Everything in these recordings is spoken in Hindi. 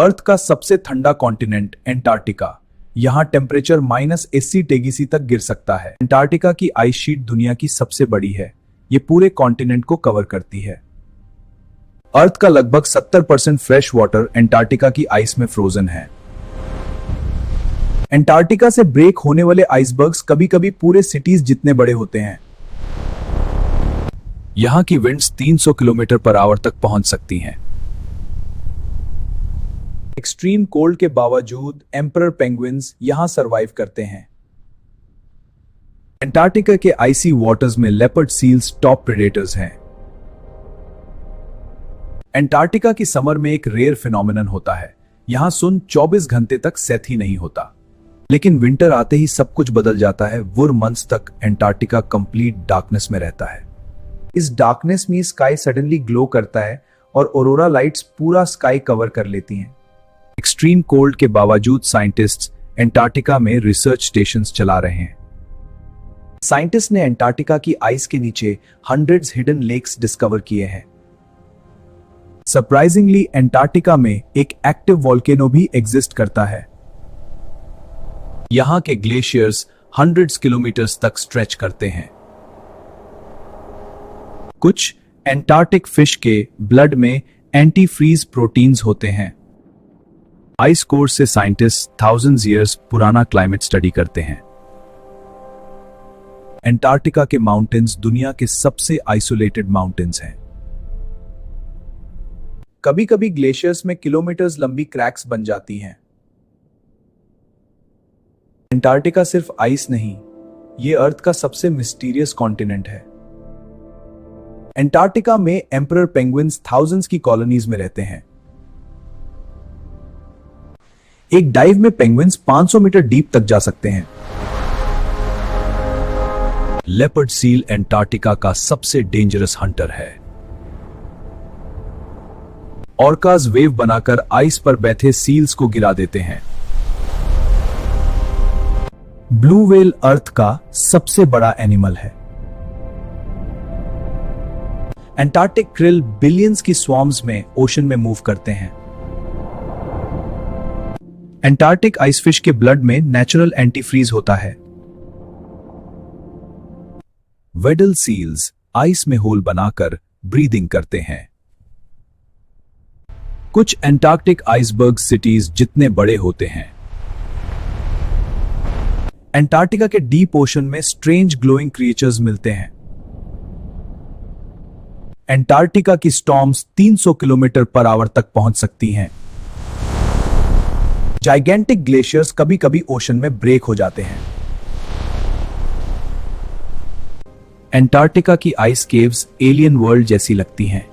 अर्थ का सबसे ठंडा कॉन्टिनेंट एंटार्क्टिका। यहाँ टेम्परेचर -80 तक गिर सकता है। एंटार्क्टिका की आइस शीट दुनिया की सबसे बड़ी है। ये पूरे कॉन्टिनेंट को कवर करती है। अर्थ का लगभग 70% फ्रेश वाटर एंटार्क्टिका की आइस में फ्रोजन है। एंटार्क्टिका से ब्रेक होने वाले आइसबर्ग्स कभी कभी पूरे सिटीज जितने बड़े होते हैं। यहाँ की विंड्स 300 किलोमीटर पर आवर तक पहुंच सकती हैं। एक्सट्रीम कोल्ड के बावजूद एम्परर पेंगुइन्स यहां सरवाइव करते हैं। एंटार्क्टिका के आइसी वाटर्स में लेपर्ड सील्स टॉप प्रेडेटर्स हैं। एंटार्क्टिका की समर में एक रेयर फिनोमिनन होता है। यहां सुन 24 घंटे तक सेट ही नहीं होता, लेकिन विंटर आते ही सब कुछ बदल जाता है। वुर मंथ्स तक एंटार्क्टिका कंप्लीट डार्कनेस में रहता है। इस डार्कनेस में स्काई सडनली ग्लो करता है और ऑरोरा लाइट्स पूरा स्काई कवर कर लेती हैं। एक्सट्रीम कोल्ड के बावजूद साइंटिस्ट्स एंटार्क्टिका में रिसर्च स्टेशंस चला रहे हैं। साइंटिस्ट ने एंटार्क्टिका की आइस के नीचे हंड्रेड्स हिडन लेक्स डिस्कवर किए हैं। सरप्राइजिंगली एंटार्क्टिका में एक एक्टिव वोल्केनो भी एग्जिस्ट करता है। यहां के ग्लेशियर्स हंड्रेड्स किलोमीटर्स तक स्ट्रेच करते हैं। कुछ एंटार्क्टिक फिश के ब्लड में एंटी फ्रीज प्रोटीन्स होते हैं। आइस कोर्स से साइंटिस्ट थाउजेंड्स ईयर्स पुराना क्लाइमेट स्टडी करते हैं। एंटार्क्टिका के माउंटेन्स दुनिया के सबसे आइसोलेटेड माउंटेन्स हैं। कभी कभी ग्लेशियर्स में किलोमीटर्स लंबी क्रैक्स बन जाती हैं। एंटार्क्टिका सिर्फ आइस नहीं, यह अर्थ का सबसे मिस्टीरियस कॉन्टिनेंट है। एंटार्क्टिका में एम्परर पेंगुइन्स थाउजेंड्स की कॉलोनीज में रहते हैं। एक डाइव में पेंगुइन्स 500 मीटर डीप तक जा सकते हैं। लेपर्ड सील एंटार्क्टिका का सबसे डेंजरस हंटर है। ऑर्काज वेव बनाकर आइस पर बैठे सील्स को गिरा देते हैं। ब्लू व्हेल अर्थ का सबसे बड़ा एनिमल है। एंटार्क्टिक क्रिल बिलियंस की स्वॉर्म्स में ओशन में मूव करते हैं। एंटार्क्टिक आइसफिश के ब्लड में नेचुरल एंटीफ्रीज होता है। वेडल सील्स आइस में होल बनाकर ब्रीदिंग करते हैं। कुछ एंटार्क्टिक आइसबर्ग सिटीज जितने बड़े होते हैं। एंटार्क्टिका के डीप ओशन में स्ट्रेंज ग्लोइंग क्रिएचर्स मिलते हैं। एंटार्क्टिका की स्टॉर्म्स 300 किलोमीटर पर आवर तक पहुंच सकती हैं। जाइगेंटिक ग्लेशियर्स कभी कभी ओशन में ब्रेक हो जाते हैं। एंटार्क्टिका की आइस केव्स एलियन वर्ल्ड जैसी लगती हैं।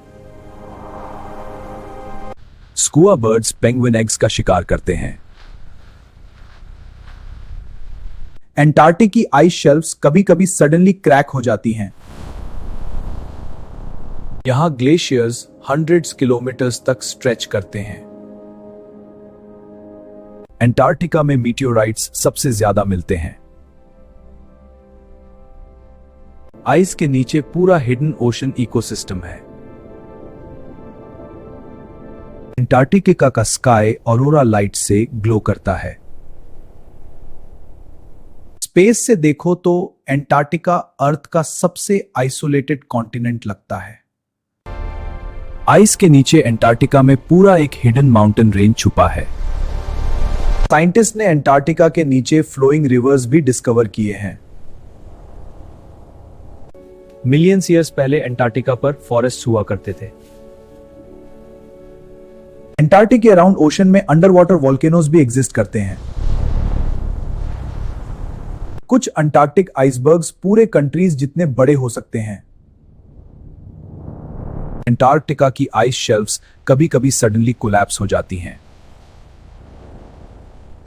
स्कुआ बर्ड्स पेंगुइन एग्स का शिकार करते हैं। एंटार्क्टिक की आइस शेल्फ्स कभी कभी सडनली क्रैक हो जाती हैं। यहां ग्लेशियर्स हंड्रेड्स किलोमीटर्स तक स्ट्रेच करते हैं। एंटार्क्टिका में मीटियोराइट्स सबसे ज्यादा मिलते हैं। आइस के नीचे पूरा हिडन ओशन इकोसिस्टम है। एंटार्क्टिका का स्काई ऑरोरा लाइट से ग्लो करता है। स्पेस से देखो तो एंटार्क्टिका अर्थ का सबसे आइसोलेटेड कॉन्टिनेंट लगता है। आइस के नीचे एंटार्क्टिका में पूरा एक हिडन माउंटेन रेंज छुपा है। साइंटिस्ट ने एंटार्क्टिका के नीचे फ्लोइंग रिवर्स भी डिस्कवर किए हैं। मिलियंस ईयर्स पहले एंटार्क्टिका पर फॉरेस्ट हुआ करते थे। एंटार्क्टिक के अराउंड ओशन में अंडर वाटर वोल्केनोज भी एग्जिस्ट करते हैं। कुछ अंटार्क्टिक आइसबर्ग्स पूरे कंट्रीज जितने बड़े हो सकते हैं। एंटार्क्टिका की आइस शेल्फ्स कभी कभी सडनली कोलैप्स हो जाती हैं।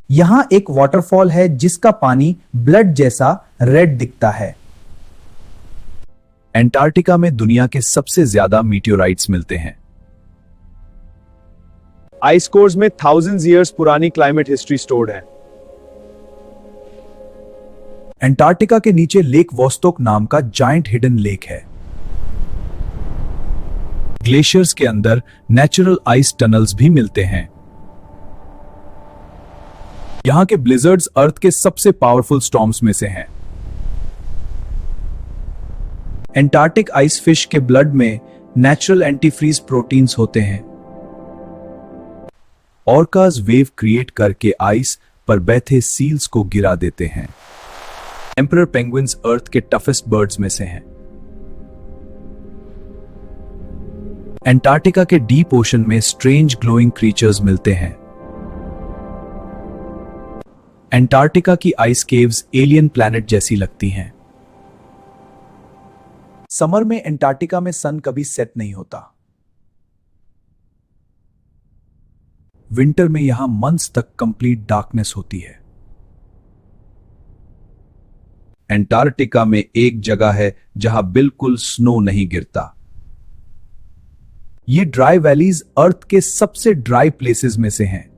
यहां एक वाटरफॉल है जिसका पानी ब्लड जैसा रेड दिखता है। एंटार्क्टिका में दुनिया के सबसे ज्यादा मीटियोराइट्स मिलते हैं। आइस कोर्स में थाउजेंड्स ईयर्स पुरानी क्लाइमेट हिस्ट्री स्टोर्ड है। एंटार्क्टिका के नीचे लेक वोस्टोक नाम का जायंट हिडन लेक है। ग्लेशियर्स के अंदर नेचुरल आइस टनल्स भी मिलते हैं। यहां के ब्लिजर्ड्स अर्थ के सबसे पावरफुल स्टॉर्म्स में से हैं। एंटार्क्टिक आइस फिश के ब्लड में नेचुरल एंटीफ्रीज प्रोटीन्स होते हैं। ऑर्कास वेव क्रिएट करके आइस पर बैठे सील्स को गिरा देते हैं। एम्परर पेंगुइन्स अर्थ के टफेस्ट बर्ड्स में से हैं। एंटार्क्टिका के डीप ओशन में स्ट्रेंज ग्लोइंग क्रीचर्स मिलते हैं। एंटार्क्टिका की आइस केव्स एलियन प्लैनेट जैसी लगती हैं। समर में एंटार्क्टिका में सन कभी सेट नहीं होता। विंटर में यहां मंथ्स तक कंप्लीट डार्कनेस होती है। एंटार्क्टिका में एक जगह है जहां बिल्कुल स्नो नहीं गिरता। ये ड्राई वैलीज अर्थ के सबसे ड्राई प्लेसेस में से हैं।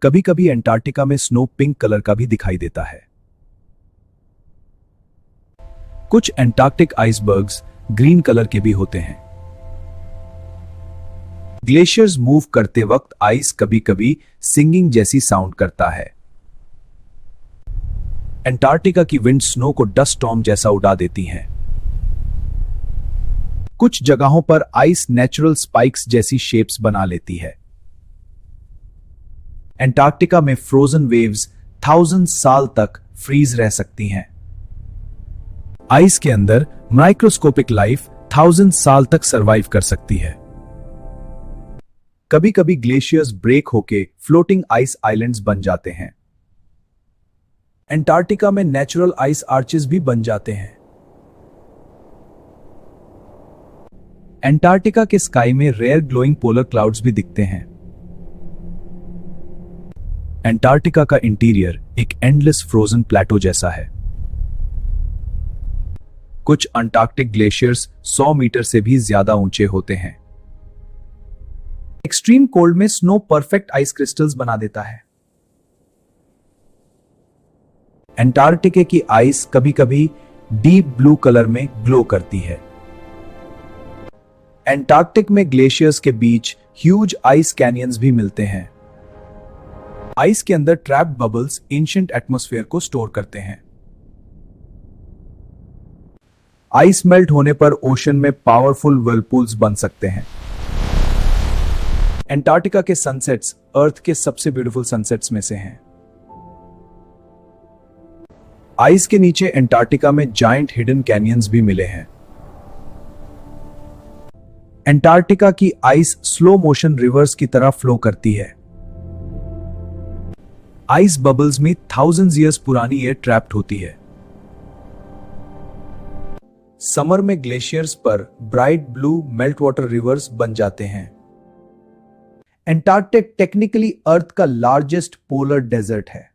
कभी कभी एंटार्क्टिका में स्नो पिंक कलर का भी दिखाई देता है। कुछ एंटार्क्टिक आइसबर्ग्स ग्रीन कलर के भी होते हैं। ग्लेशियर्स मूव करते वक्त आइस कभी कभी सिंगिंग जैसी साउंड करता है। एंटार्क्टिका की विंड स्नो को डस्ट स्टॉर्म जैसा उड़ा देती हैं। कुछ जगहों पर आइस नेचुरल स्पाइक्स जैसी शेप्स बना लेती है। एंटार्क्टिका में फ्रोजन वेव्स 1000 साल तक फ्रीज रह सकती हैं। आइस के अंदर माइक्रोस्कोपिक लाइफ 1000 साल तक सरवाइव कर सकती है। कभी कभी ग्लेशियर्स ब्रेक होके फ्लोटिंग आइस आइलैंड्स बन जाते हैं। एंटार्क्टिका में नेचुरल आइस आर्चेस भी बन जाते हैं। एंटार्क्टिका के स्काई में रेयर ग्लोइंग पोलर क्लाउड्स भी दिखते हैं। एंटार्क्टिका का इंटीरियर एक एंडलेस फ्रोजन प्लेटो जैसा है। कुछ अंटार्कटिक ग्लेशियर्स 100 मीटर से भी ज्यादा ऊंचे होते हैं। एक्सट्रीम कोल्ड में स्नो परफेक्ट आइस क्रिस्टल्स बना देता है। एंटार्क्टिका की आइस कभी कभी डीप ब्लू कलर में ग्लो करती है। एंटार्क्टिक में ग्लेशियर्स के बीच ह्यूज आइस कैनियंस भी मिलते हैं। आइस के अंदर ट्रैप्ड बबल्स एंशिएंट एटमॉस्फेयर को स्टोर करते हैं। आइस मेल्ट होने पर ओशन में पावरफुल व्हर्लपूल्स बन सकते हैं। एंटार्क्टिका के सनसेट्स अर्थ के सबसे ब्यूटीफुल सनसेट्स में से हैं। आइस के नीचे एंटार्क्टिका में जायंट हिडन कैनियंस भी मिले हैं। एंटार्क्टिका की आइस स्लो मोशन रिवर्स की तरह फ्लो करती है। आइस बबल्स में 1000 ईयर्स पुरानी एयर ट्रैप्ड होती है। समर में ग्लेशियर्स पर bright blue melt water reverse बन जाते हैं। एंटार्क्टिक टेक्निकली अर्थ का लार्जेस्ट पोलर डेजर्ट है।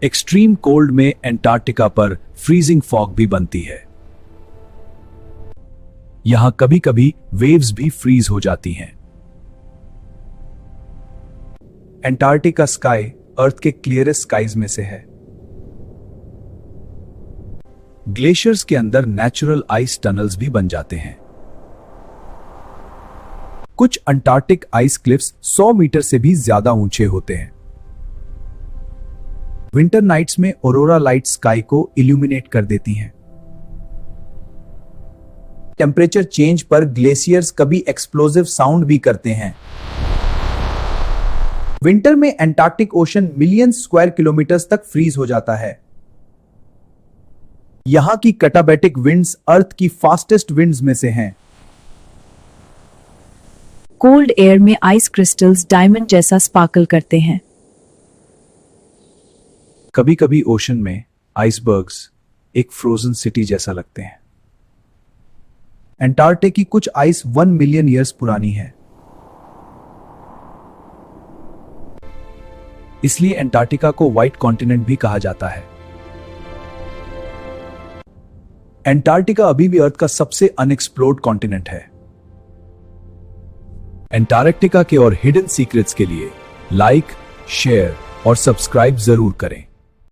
एक्सट्रीम कोल्ड में एंटार्क्टिका पर फ्रीजिंग फॉग भी बनती है। यहां कभी कभी वेव्स भी फ्रीज हो जाती हैं। एंटार्क्टिका स्काई अर्थ के क्लियरेस्ट स्काईज में से है। ग्लेशियर्स के अंदर नेचुरल आइस टनल्स भी बन जाते हैं। कुछ अंटार्कटिक आइस क्लिफ्स 100 मीटर से भी ज्यादा ऊंचे होते हैं। विंटर नाइट्स में ऑरोरा लाइट स्काई को इल्यूमिनेट कर देती हैं। टेम्परेचर चेंज पर ग्लेशियर्स कभी एक्सप्लोसिव साउंड भी करते हैं। विंटर में Antarctic ocean million square kilometres तक फ्रीज हो जाता है। यहां की कटाबैटिक विंड्स अर्थ की फास्टेस्ट विंड्स में से हैं। कोल्ड एयर में आइस क्रिस्टल्स डायमंड जैसा स्पार्कल करते हैं। कभी कभी ओशन में आइसबर्ग्स एक फ्रोजन सिटी जैसा लगते हैं। एंटार्क्टिका की कुछ आइस 1 मिलियन ईयर्स पुरानी है। इसलिए एंटार्क्टिका को व्हाइट कॉन्टिनेंट भी कहा जाता है। एंटार्क्टिका अभी भी अर्थ का सबसे अनएक्सप्लोर्ड कॉन्टिनेंट है। एंटार्क्टिका के और हिडन सीक्रेट्स के लिए लाइक, शेयर और सब्सक्राइब जरूर करें।